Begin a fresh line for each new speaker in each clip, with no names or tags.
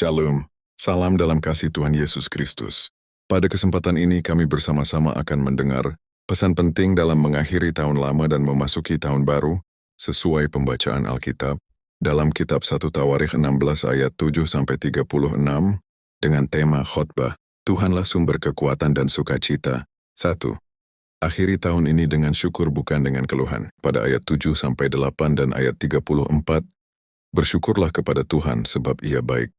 Shalom, salam dalam kasih Tuhan Yesus Kristus. Pada kesempatan ini kami bersama-sama akan mendengar pesan penting dalam mengakhiri tahun lama dan memasuki tahun baru, sesuai pembacaan Alkitab, dalam kitab 1 Tawarikh 16 ayat 7-36, dengan tema khotbah, Tuhanlah sumber kekuatan dan sukacita. 1. Akhiri tahun ini dengan syukur bukan dengan keluhan. Pada ayat 7-8 dan ayat 34, bersyukurlah kepada Tuhan sebab Ia baik.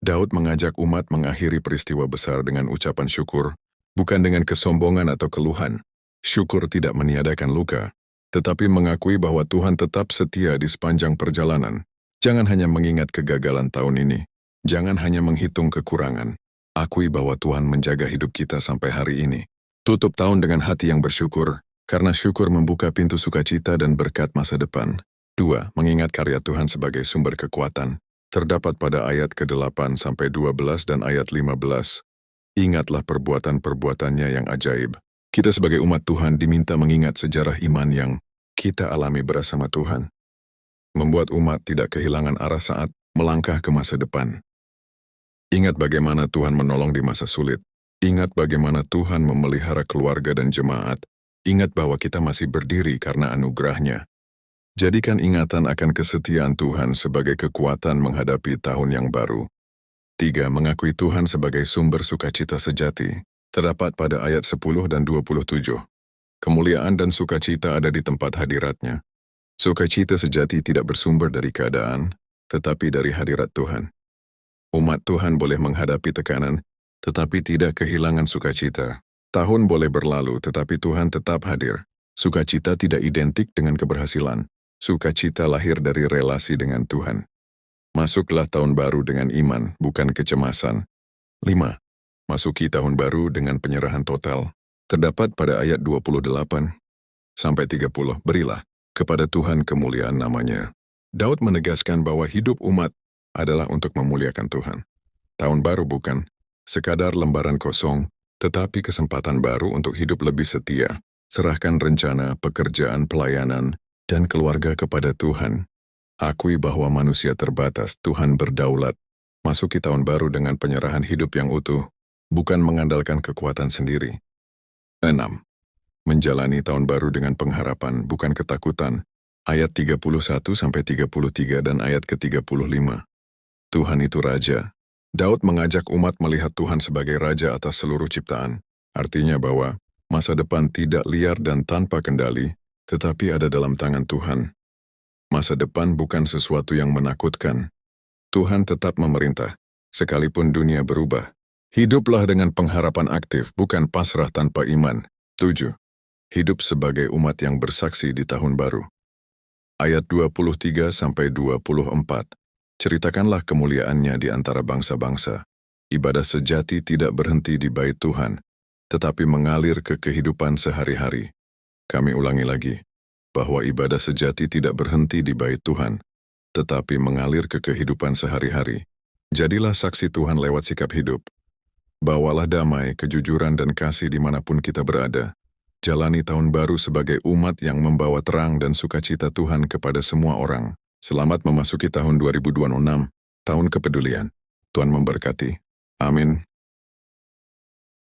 Daud mengajak umat mengakhiri peristiwa besar dengan ucapan syukur, bukan dengan kesombongan atau keluhan. Syukur tidak meniadakan luka, tetapi mengakui bahwa Tuhan tetap setia di sepanjang perjalanan. Jangan hanya mengingat kegagalan tahun ini. Jangan hanya menghitung kekurangan. Akui bahwa Tuhan menjaga hidup kita sampai hari ini. Tutup tahun dengan hati yang bersyukur, karena syukur membuka pintu sukacita dan berkat masa depan. 2. Mengingat karya Tuhan sebagai sumber kekuatan. Terdapat pada ayat ke-8-12 dan ayat 15. Ingatlah perbuatan-perbuatannya yang ajaib. Kita sebagai umat Tuhan diminta mengingat sejarah iman yang kita alami bersama Tuhan. Membuat umat tidak kehilangan arah saat melangkah ke masa depan. Ingat bagaimana Tuhan menolong di masa sulit. Ingat bagaimana Tuhan memelihara keluarga dan jemaat. Ingat bahwa kita masih berdiri karena anugerah-Nya. Jadikan ingatan akan kesetiaan Tuhan sebagai kekuatan menghadapi tahun yang baru. 3. Mengakui Tuhan sebagai sumber sukacita sejati. Terdapat pada ayat 10 dan 27. Kemuliaan dan sukacita ada di tempat hadirat-Nya. Sukacita sejati tidak bersumber dari keadaan, tetapi dari hadirat Tuhan. Umat Tuhan boleh menghadapi tekanan, tetapi tidak kehilangan sukacita. Tahun boleh berlalu, tetapi Tuhan tetap hadir. Sukacita tidak identik dengan keberhasilan. Sukacita lahir dari relasi dengan Tuhan. Masuklah tahun baru dengan iman, bukan kecemasan. 5. Masuki tahun baru dengan penyerahan total. Terdapat pada ayat 28-30. Berilah kepada Tuhan kemuliaan nama-Nya. Daud menegaskan bahwa hidup umat adalah untuk memuliakan Tuhan. Tahun baru bukan sekadar lembaran kosong, tetapi kesempatan baru untuk hidup lebih setia. Serahkan rencana, pekerjaan, pelayanan, dan keluarga kepada Tuhan. Akui bahwa manusia terbatas, Tuhan berdaulat. Masuki tahun baru dengan penyerahan hidup yang utuh, bukan mengandalkan kekuatan sendiri. 6. Menjalani tahun baru dengan pengharapan, bukan ketakutan. Ayat 31-33 dan ayat ke-35. Tuhan itu Raja. Daud mengajak umat melihat Tuhan sebagai Raja atas seluruh ciptaan. Artinya bahwa masa depan tidak liar dan tanpa kendali, tetapi ada dalam tangan Tuhan. Masa depan bukan sesuatu yang menakutkan. Tuhan tetap memerintah, sekalipun dunia berubah. Hiduplah dengan pengharapan aktif, bukan pasrah tanpa iman. 7. Hidup sebagai umat yang bersaksi di tahun baru. Ayat 23-24. Ceritakanlah kemuliaan-Nya di antara bangsa-bangsa. Ibadah sejati tidak berhenti di bait Tuhan, tetapi mengalir ke kehidupan sehari-hari. Kami ulangi lagi, bahwa ibadah sejati tidak berhenti di bait Tuhan, tetapi mengalir ke kehidupan sehari-hari. Jadilah saksi Tuhan lewat sikap hidup. Bawalah damai, kejujuran, dan kasih dimanapun kita berada. Jalani tahun baru sebagai umat yang membawa terang dan sukacita Tuhan kepada semua orang. Selamat memasuki tahun 2026, tahun kepedulian. Tuhan memberkati. Amin.